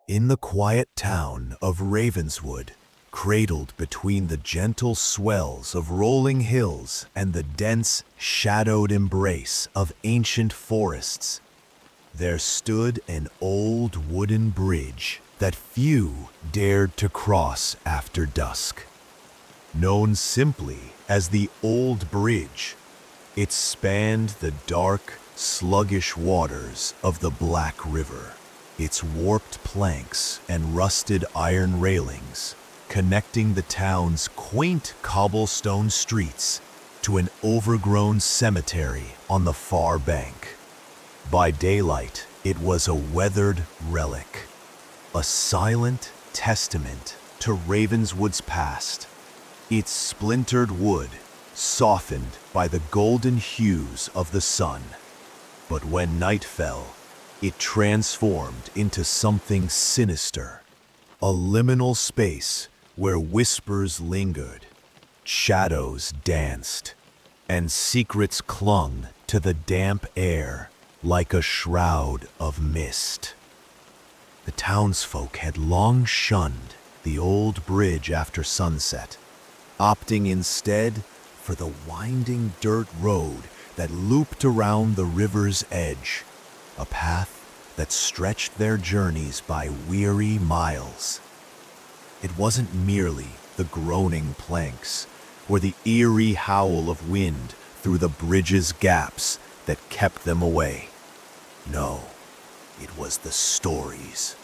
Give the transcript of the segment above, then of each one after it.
In the quiet town of Ravenswood, cradled between the gentle swells of rolling hills and the dense, shadowed embrace of ancient forests, there stood an old wooden bridge that few dared to cross after dusk. Known simply as the Old Bridge, it spanned the dark, sluggish waters of the Black River, its warped planks and rusted iron railings connecting the town's quaint cobblestone streets to an overgrown cemetery on the far bank. By daylight, it was a weathered relic, a silent testament to Ravenswood's past, its splintered wood softened by the golden hues of the sun. But when night fell, it transformed into something sinister, a liminal space where whispers lingered, shadows danced, and secrets clung to the damp air like a shroud of mist. The townsfolk had long shunned the old bridge after sunset, opting instead for the winding dirt road that looped around the river's edge, a path that stretched their journeys by weary miles. It wasn't merely the groaning planks or the eerie howl of wind through the bridge's gaps that kept them away. No, it was the stories,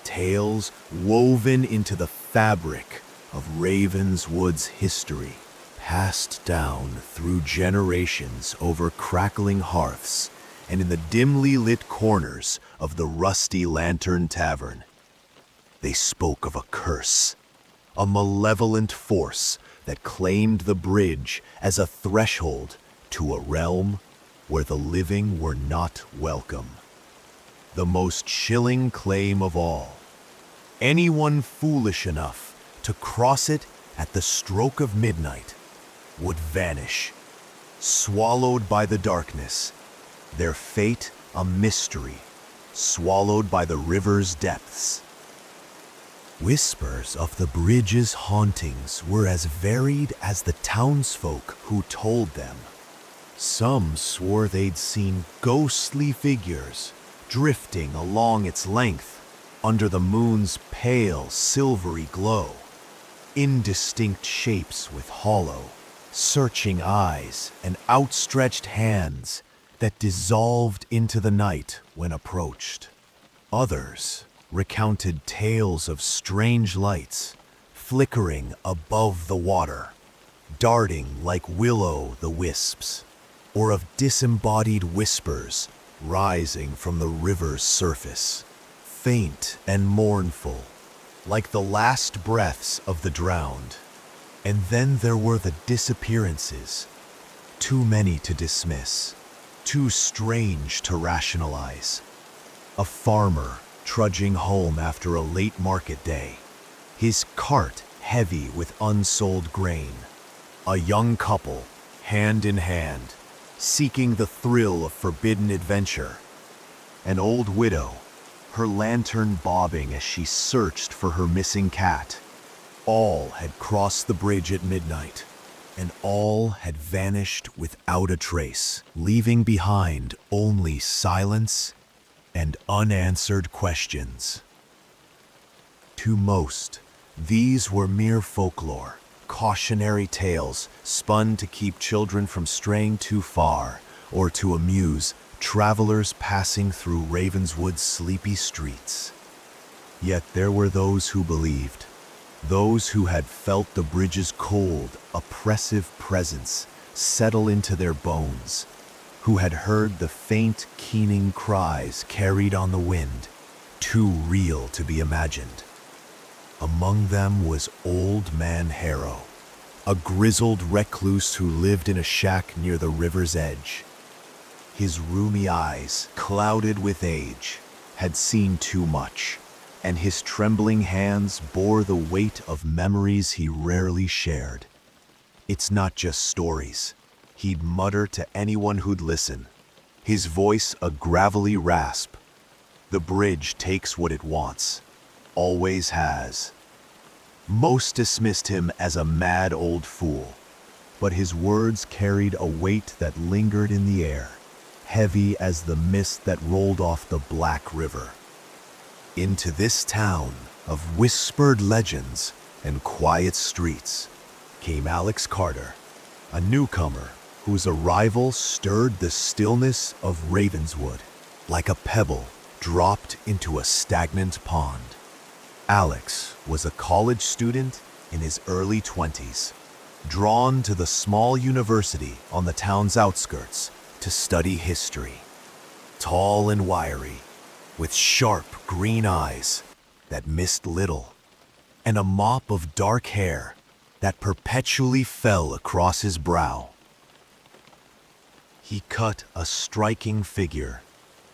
tales woven into the fabric of Ravenswood's history, passed down through generations over crackling hearths and in the dimly lit corners of the Rusty Lantern Tavern. They spoke of a curse, a malevolent force that claimed the bridge as a threshold to a realm where the living were not welcome. The most chilling claim of all: anyone foolish enough to cross it at the stroke of midnight would vanish, swallowed by the darkness, their fate a mystery, swallowed by the river's depths. Whispers of the bridge's hauntings were as varied as the townsfolk who told them. Some swore they'd seen ghostly figures drifting along its length under the moon's pale, silvery glow, indistinct shapes with hollow, searching eyes and outstretched hands that dissolved into the night when approached. Others recounted tales of strange lights flickering above the water, darting like will-o'-the-wisps, or of disembodied whispers rising from the river's surface, faint and mournful, like the last breaths of the drowned. And then there were the disappearances, too many to dismiss, too strange to rationalize. A farmer trudging home after a late market day, his cart heavy with unsold grain. A young couple, hand in hand, seeking the thrill of forbidden adventure. An old widow, her lantern bobbing as she searched for her missing cat. All had crossed the bridge at midnight, and all had vanished without a trace, leaving behind only silence and unanswered questions. To most, these were mere folklore, cautionary tales spun to keep children from straying too far or to amuse travelers passing through Ravenswood's sleepy streets. Yet there were those who believed, those who had felt the bridge's cold, oppressive presence settle into their bones, who had heard the faint, keening cries carried on the wind, too real to be imagined. Among them was Old Man Harrow, a grizzled recluse who lived in a shack near the river's edge. His rheumy eyes, clouded with age, had seen too much, and his trembling hands bore the weight of memories he rarely shared. "It's not just stories," he'd mutter to anyone who'd listen, his voice a gravelly rasp. "The bridge takes what it wants, always has. Most dismissed him as a mad old fool, but his words carried a weight that lingered in the air, heavy as the mist that rolled off the Black River. Into this town of whispered legends and quiet streets came Alex Carter, a newcomer whose arrival stirred the stillness of Ravenswood like a pebble dropped into a stagnant pond. Alex was a college student in his early 20s, drawn to the small university on the town's outskirts to study history. Tall and wiry, with sharp green eyes that missed little, and a mop of dark hair that perpetually fell across his brow. He cut a striking figure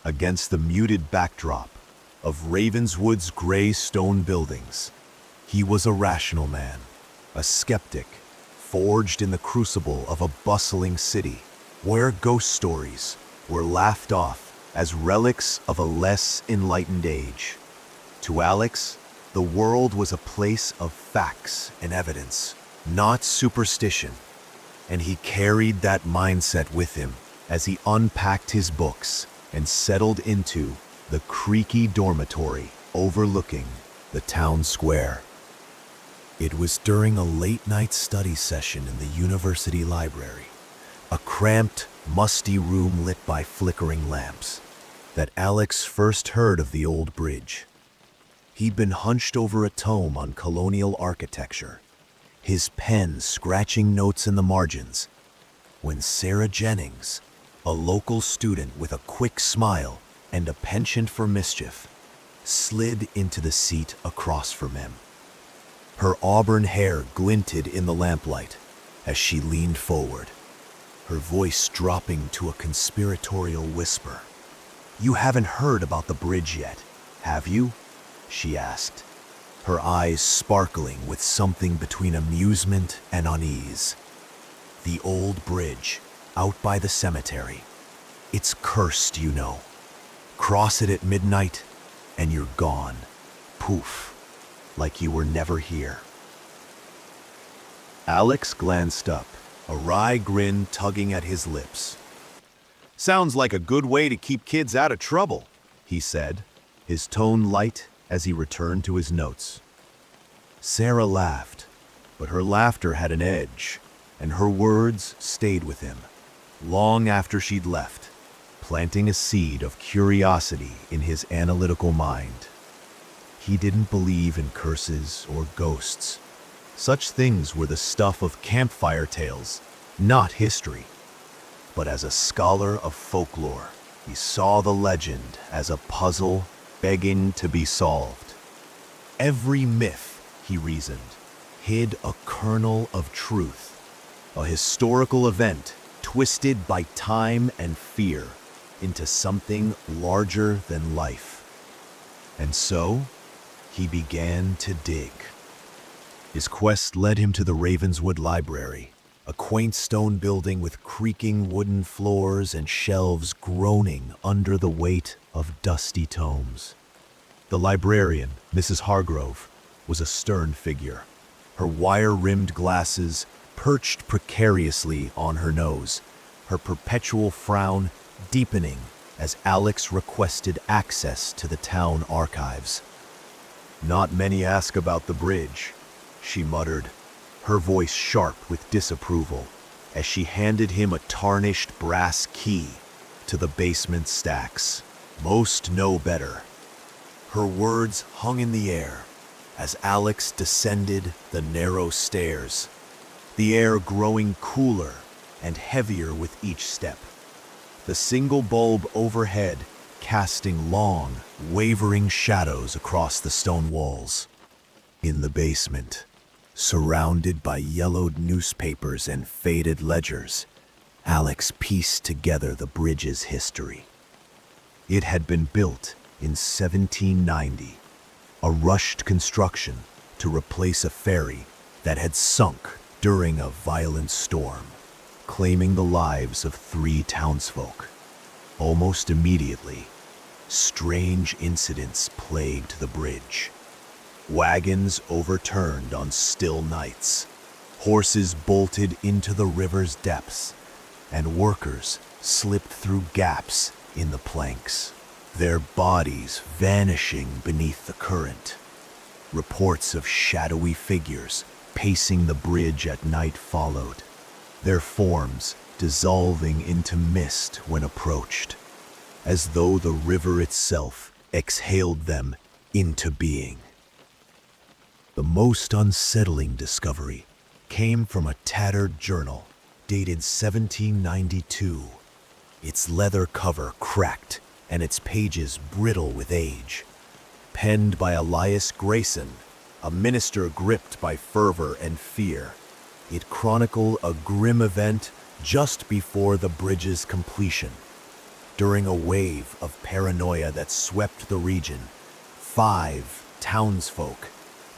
against the muted backdrop of Ravenswood's gray stone buildings. He was a rational man, a skeptic, forged in the crucible of a bustling city where ghost stories were laughed off as relics of a less enlightened age. To Alex, the world was a place of facts and evidence, not superstition, and he carried that mindset with him as he unpacked his books and settled into the creaky dormitory overlooking the town square. It was during a late-night study session in the university library, a cramped, musty room lit by flickering lamps, that Alex first heard of the old bridge. He'd been hunched over a tome on colonial architecture, his pen scratching notes in the margins, when Sarah Jennings, a local student with a quick smile and a penchant for mischief, slid into the seat across from him. Her auburn hair glinted in the lamplight as she leaned forward, her voice dropping to a conspiratorial whisper. "You haven't heard about the bridge yet, have you?" she asked, her eyes sparkling with something between amusement and unease. "The old bridge, out by the cemetery. It's cursed, you know. Cross it at midnight, and you're gone. Poof, like you were never here." Alex glanced up, a wry grin tugging at his lips. "Sounds like a good way to keep kids out of trouble," he said, his tone light as he returned to his notes. Sarah laughed, but her laughter had an edge, and her words stayed with him, long after she'd left, planting a seed of curiosity in his analytical mind. He didn't believe in curses or ghosts. Such things were the stuff of campfire tales, not history. But as a scholar of folklore, he saw the legend as a puzzle begging to be solved. Every myth, he reasoned, hid a kernel of truth, a historical event twisted by time and fear into something larger than life. And so, he began to dig. His quest led him to the Ravenswood Library, a quaint stone building with creaking wooden floors and shelves groaning under the weight of dusty tomes. The librarian, Mrs. Hargrove, was a stern figure, her wire-rimmed glasses perched precariously on her nose, her perpetual frown deepening as Alex requested access to the town archives. "Not many ask about the bridge," she muttered, her voice sharp with disapproval, as she handed him a tarnished brass key to the basement stacks. "Most know better." Her words hung in the air as Alex descended the narrow stairs, the air growing cooler and heavier with each step, the single bulb overhead casting long, wavering shadows across the stone walls. In the basement, surrounded by yellowed newspapers and faded ledgers, Alex pieced together the bridge's history. It had been built in 1790, a rushed construction to replace a ferry that had sunk during a violent storm, claiming the lives of 3 townsfolk. Almost immediately, strange incidents plagued the bridge. Wagons overturned on still nights. Horses bolted into the river's depths, and workers slipped through gaps in the planks, their bodies vanishing beneath the current. Reports of shadowy figures pacing the bridge at night followed, their forms dissolving into mist when approached, as though the river itself exhaled them into being. The most unsettling discovery came from a tattered journal dated 1792. Its leather cover cracked and its pages brittle with age. Penned by Elias Grayson, a minister gripped by fervor and fear, it chronicled a grim event just before the bridge's completion. During a wave of paranoia that swept the region, 5 townsfolk,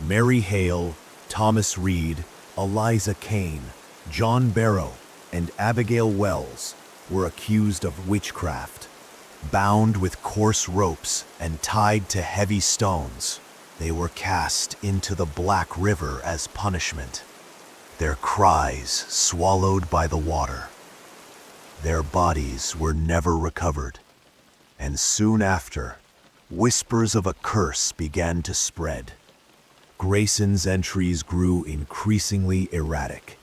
Mary Hale, Thomas Reed, Eliza Kane, John Barrow, and Abigail Wells, were accused of witchcraft. Bound with coarse ropes and tied to heavy stones, they were cast into the Black River as punishment, their cries swallowed by the water. Their bodies were never recovered, and soon after, whispers of a curse began to spread. Grayson's entries grew increasingly erratic,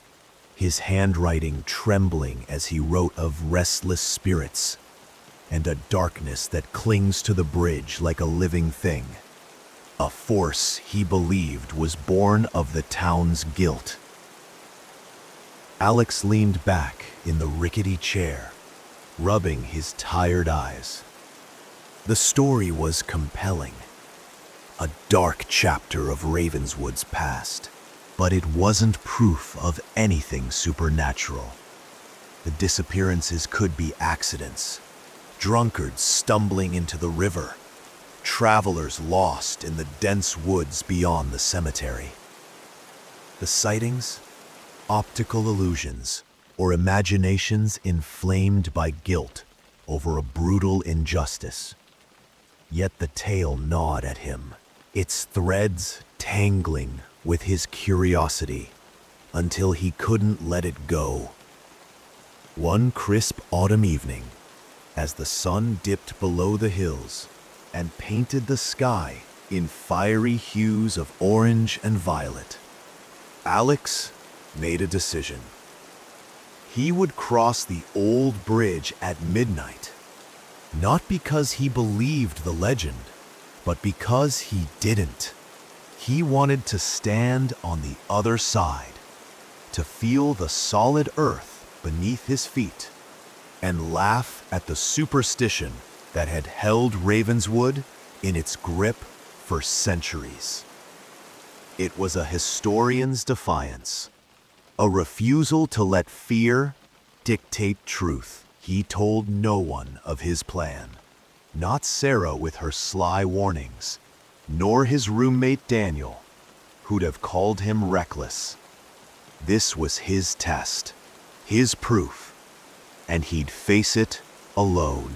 his handwriting trembling as he wrote of restless spirits and a darkness that clings to the bridge like a living thing, a force he believed was born of the town's guilt. Alex leaned back in the rickety chair, rubbing his tired eyes. The story was compelling, a dark chapter of Ravenswood's past, but it wasn't proof of anything supernatural. The disappearances could be accidents, drunkards stumbling into the river, travelers lost in the dense woods beyond the cemetery. The sightings? Optical illusions, or imaginations inflamed by guilt over a brutal injustice. Yet the tale gnawed at him, its threads tangling with his curiosity until he couldn't let it go. One crisp autumn evening, as the sun dipped below the hills and painted the sky in fiery hues of orange and violet, Alex made a decision. He would cross the old bridge at midnight, not because he believed the legend, but because he didn't. He wanted to stand on the other side, to feel the solid earth beneath his feet, and laugh at the superstition that had held Ravenswood in its grip for centuries. It was a historian's defiance, a refusal to let fear dictate truth. He told no one of his plan, not Sarah with her sly warnings, nor his roommate Daniel, who'd have called him reckless. This was his test, his proof, and he'd face it alone.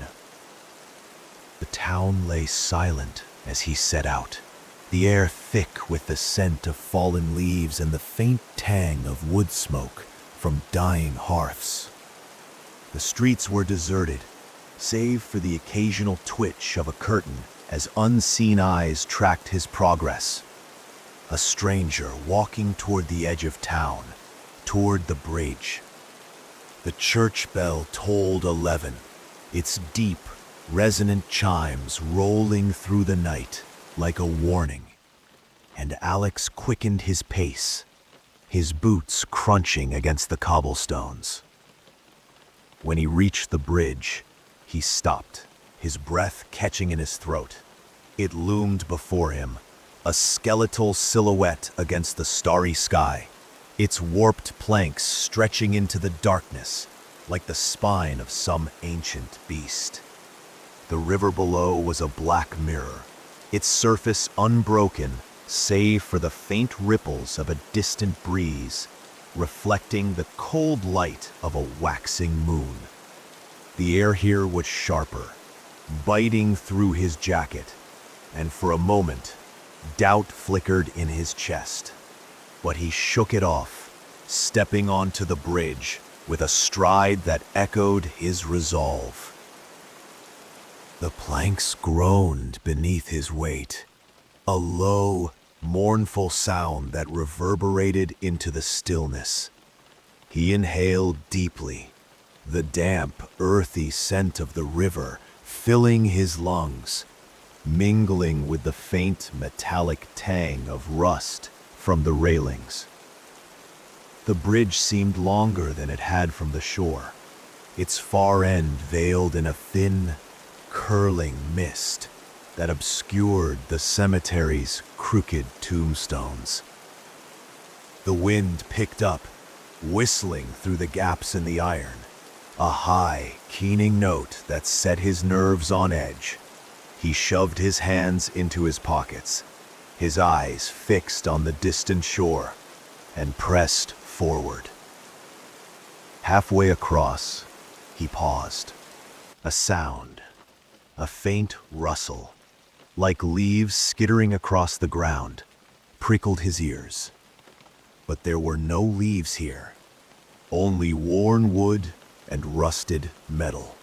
The town lay silent as he set out, the air thick with the scent of fallen leaves and the faint tang of wood smoke from dying hearths. The streets were deserted, save for the occasional twitch of a curtain as unseen eyes tracked his progress. A stranger walking toward the edge of town, toward the bridge. The church bell tolled 11, its deep, resonant chimes rolling through the night like a warning, and Alex quickened his pace, his boots crunching against the cobblestones. When he reached the bridge, he stopped, his breath catching in his throat. It loomed before him, a skeletal silhouette against the starry sky, its warped planks stretching into the darkness like the spine of some ancient beast. The river below was a black mirror, its surface unbroken save for the faint ripples of a distant breeze, reflecting the cold light of a waxing moon. The air here was sharper, biting through his jacket, and for a moment, Doubt flickered in his chest, but he shook it off, stepping onto the bridge with a stride that echoed his resolve. The planks groaned beneath his weight, a low, mournful sound that reverberated into the stillness. He inhaled deeply, the damp, earthy scent of the river filling his lungs, mingling with the faint metallic tang of rust from the railings. The bridge seemed longer than it had from the shore, its far end veiled in a thin, curling mist that obscured the cemetery's crooked tombstones. The wind picked up, whistling through the gaps in the iron, a high, keening note that set his nerves on edge. He shoved his hands into his pockets, his eyes fixed on the distant shore, and pressed forward. Halfway across, he paused. A sound, a faint rustle, like leaves skittering across the ground, prickled his ears. But there were no leaves here, only worn wood and rusted metal.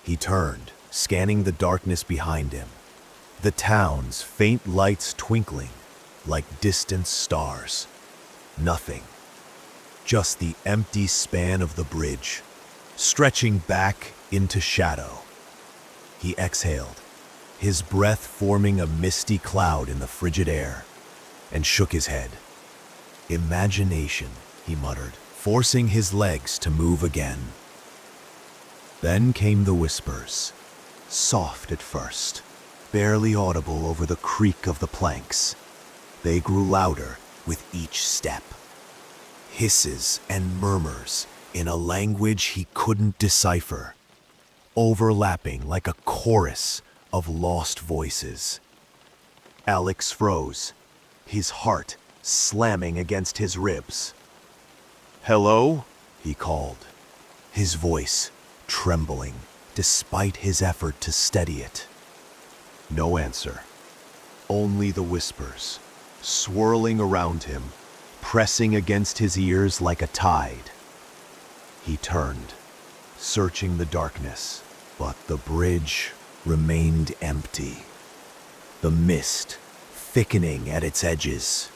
He turned, scanning the darkness behind him, the town's faint lights twinkling like distant stars. Nothing, just the empty span of the bridge, stretching back into shadow. He exhaled, his breath forming a misty cloud in the frigid air, and shook his head. Imagination, he muttered, forcing his legs to move again. Then came the whispers, soft at first, barely audible over the creak of the planks. They grew louder with each step. Hisses and murmurs in a language he couldn't decipher, overlapping like a chorus of lost voices. Alex froze, his heart slamming against his ribs. "Hello?" he called, his voice trembling despite his effort to steady it. No answer, only the whispers, swirling around him, pressing against his ears like a tide. He turned, searching the darkness, but the bridge remained empty, the mist thickening at its edges.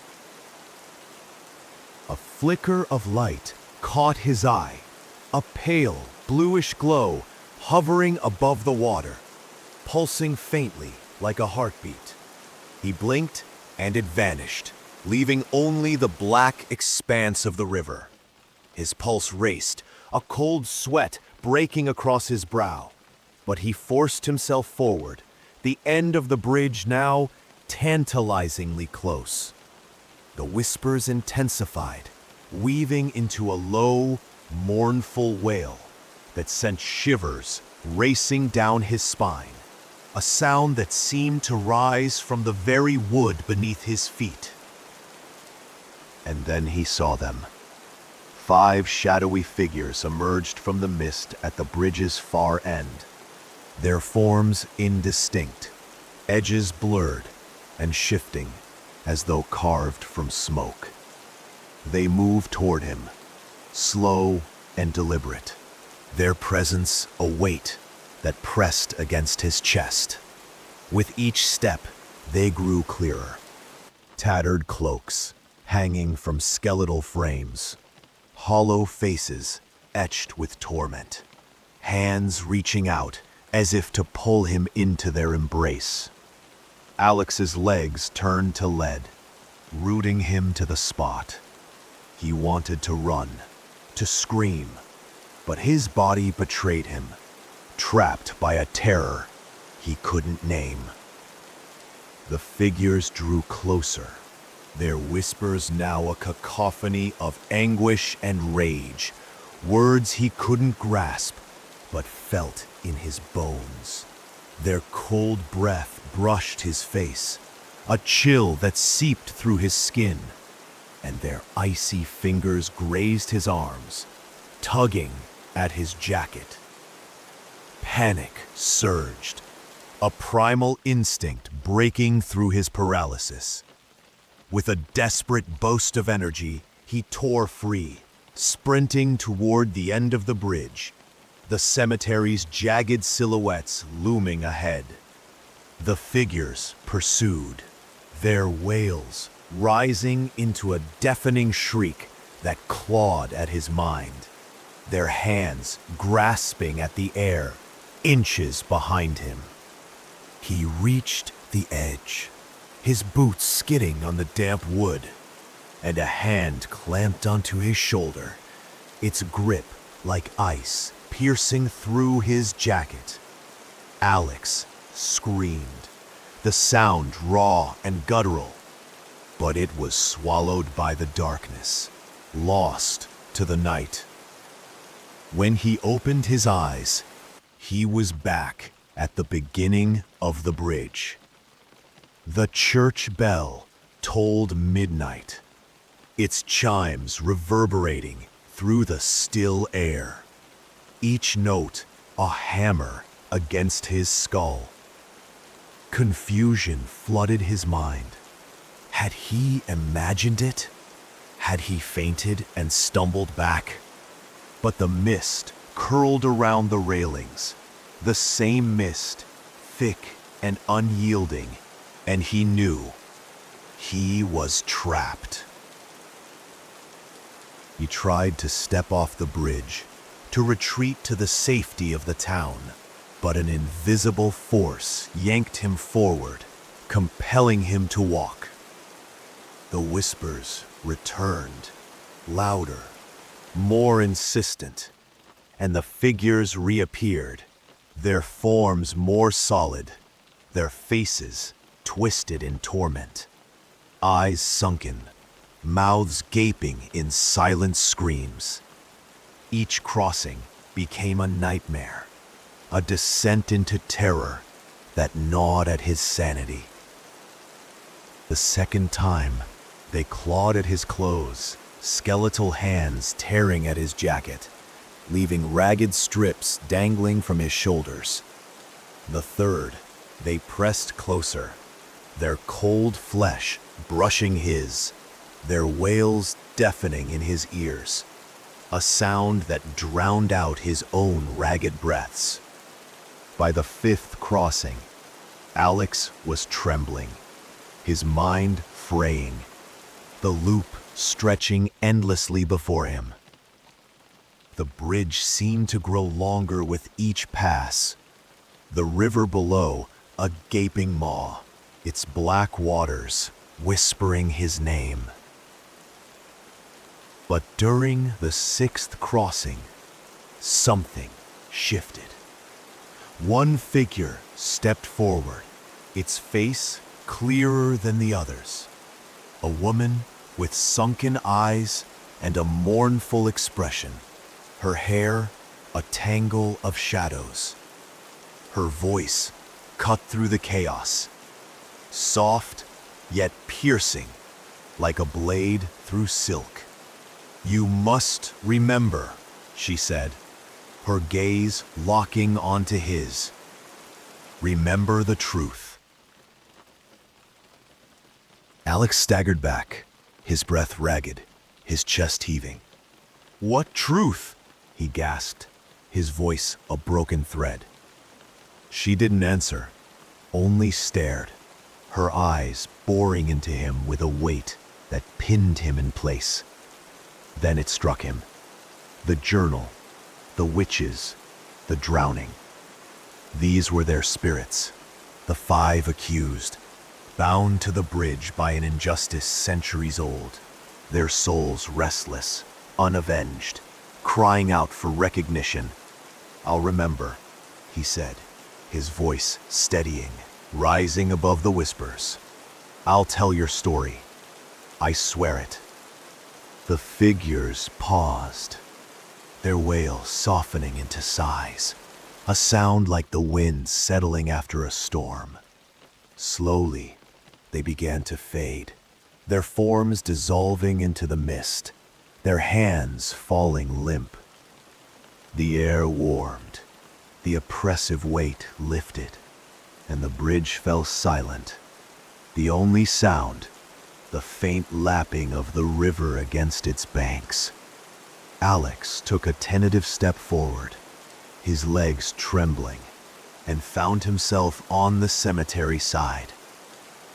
A flicker of light caught his eye, a pale, bluish glow hovering above the water, pulsing faintly like a heartbeat. He blinked and it vanished, leaving only the black expanse of the river. His pulse raced, a cold sweat breaking across his brow, but he forced himself forward, the end of the bridge now tantalizingly close. The whispers intensified, weaving into a low, mournful wail that sent shivers racing down his spine, a sound that seemed to rise from the very wood beneath his feet. And then he saw them. 5 shadowy figures emerged from the mist at the bridge's far end, their forms indistinct, edges blurred and shifting as though carved from smoke. They moved toward him, slow and deliberate, their presence a weight that pressed against his chest. With each step, they grew clearer. Tattered cloaks hanging from skeletal frames, hollow faces etched with torment, hands reaching out as if to pull him into their embrace. Alex's legs turned to lead, rooting him to the spot. He wanted to run, to scream, but his body betrayed him, trapped by a terror he couldn't name. The figures drew closer, their whispers now a cacophony of anguish and rage, words he couldn't grasp, but felt in his bones. Their cold breath brushed his face, a chill that seeped through his skin, and their icy fingers grazed his arms, tugging at his jacket. Panic surged, a primal instinct breaking through his paralysis. With a desperate boast of energy, he tore free, sprinting toward the end of the bridge, the cemetery's jagged silhouettes looming ahead. The figures pursued, their wails rising into a deafening shriek that clawed at his mind, their hands grasping at the air, inches behind him. He reached the edge, his boots skidding on the damp wood, and a hand clamped onto his shoulder, its grip like ice piercing through his jacket. Alex screamed, the sound raw and guttural, but it was swallowed by the darkness, lost to the night. When he opened his eyes, he was back at the beginning of the bridge. The church bell tolled midnight, its chimes reverberating through the still air, each note a hammer against his skull. Confusion flooded his mind. Had he imagined it? Had he fainted and stumbled back? But the mist curled around the railings, the same mist, thick and unyielding, and he knew he was trapped. He tried to step off the bridge, to retreat to the safety of the town, but an invisible force yanked him forward, compelling him to walk. The whispers returned, louder, more insistent, and the figures reappeared, their forms more solid, their faces twisted in torment, eyes sunken, mouths gaping in silent screams. Each crossing became a nightmare, a descent into terror that gnawed at his sanity. The second time, they clawed at his clothes, skeletal hands tearing at his jacket, leaving ragged strips dangling from his shoulders. The third, they pressed closer, their cold flesh brushing his, their wails deafening in his ears, a sound that drowned out his own ragged breaths. By the fifth crossing, Alex was trembling, his mind fraying, the loop stretching endlessly before him. The bridge seemed to grow longer with each pass, the river below a gaping maw, its black waters whispering his name. But during the sixth crossing, something shifted. One figure stepped forward, its face clearer than the others. A woman with sunken eyes and a mournful expression, her hair a tangle of shadows. Her voice cut through the chaos, soft yet piercing, like a blade through silk. "You must remember," she said, her gaze locking onto his. "Remember the truth." Alex staggered back, his breath ragged, his chest heaving. "What truth?" he gasped, his voice a broken thread. She didn't answer, only stared, her eyes boring into him with a weight that pinned him in place. Then it struck him. The journal, the witches, the drowning. These were their spirits, the 5 accused, bound to the bridge by an injustice centuries old, their souls restless, unavenged, crying out for recognition. "I'll remember," he said, his voice steadying, rising above the whispers. "I'll tell your story. I swear it." The figures paused, their wails softening into sighs, a sound like the wind settling after a storm. Slowly, they began to fade, their forms dissolving into the mist, their hands falling limp. The air warmed, the oppressive weight lifted. and the bridge fell silent. The only sound, the faint lapping of the river against its banks. Alex took a tentative step forward, his legs trembling, and found himself on the cemetery side,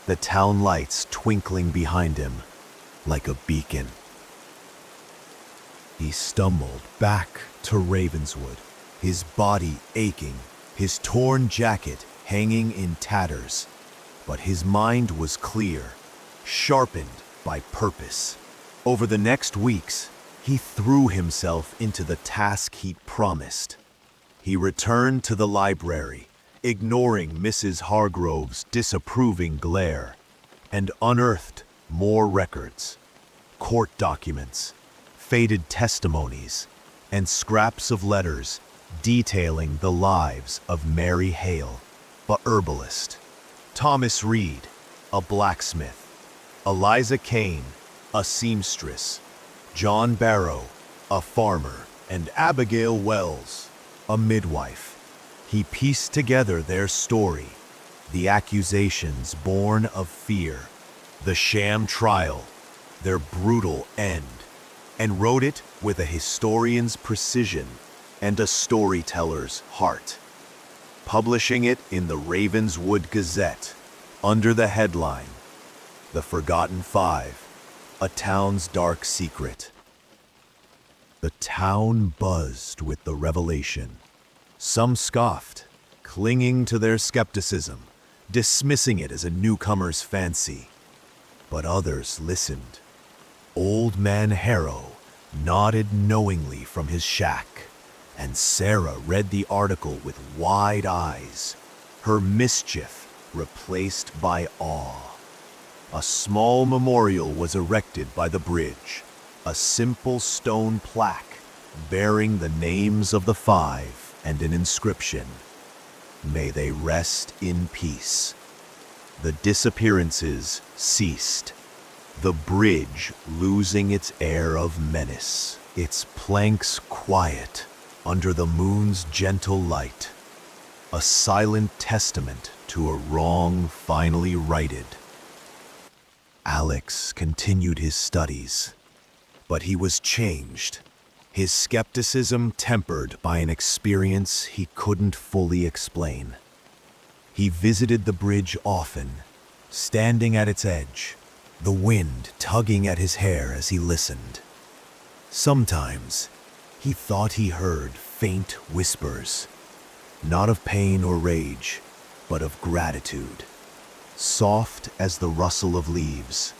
the town lights twinkling behind him like a beacon. He stumbled back to Ravenswood, his body aching, his torn jacket hanging in tatters, but his mind was clear, sharpened by purpose. Over the next weeks, he threw himself into the task he'd promised. He returned to the library, ignoring Mrs. Hargrove's disapproving glare, and unearthed more records, court documents, faded testimonies, and scraps of letters detailing the lives of Mary Hale, a herbalist, Thomas Reed, a blacksmith, Eliza Kane, a seamstress, John Barrow, a farmer, and Abigail Wells, a midwife. He pieced together their story, the accusations born of fear, the sham trial, their brutal end, and wrote it with a historian's precision and a storyteller's heart, publishing it in the Ravenswood Gazette under the headline, "The Forgotten Five, a Town's Dark Secret." The town buzzed with the revelation. Some scoffed, clinging to their skepticism, dismissing it as a newcomer's fancy. But others listened. Old Man Harrow nodded knowingly from his shack, and Sarah read the article with wide eyes, her mischief replaced by awe. A small memorial was erected by the bridge, a simple stone plaque bearing the names of the five and an inscription, "May they rest in peace." The disappearances ceased, the bridge losing its air of menace, its planks quiet under the moon's gentle light, a silent testament to a wrong finally righted. Alex continued his studies, but he was changed, his skepticism tempered by an experience he couldn't fully explain. He visited the bridge often, standing at its edge, the wind tugging at his hair as he listened. Sometimes, he thought he heard faint whispers, not of pain or rage, but of gratitude, soft as the rustle of leaves.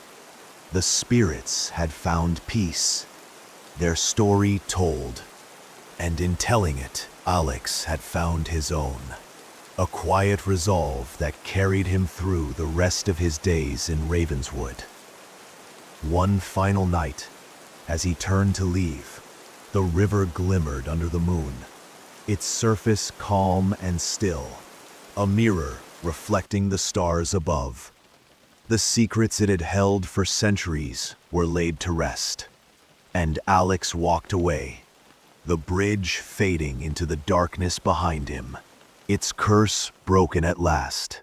The spirits had found peace, their story told, and in telling it, Alex had found his own, a quiet resolve that carried him through the rest of his days in Ravenswood. One final night, as he turned to leave, the river glimmered under the moon, its surface calm and still, a mirror reflecting the stars above. The secrets it had held for centuries were laid to rest, and Alex walked away, the bridge fading into the darkness behind him, its curse broken at last.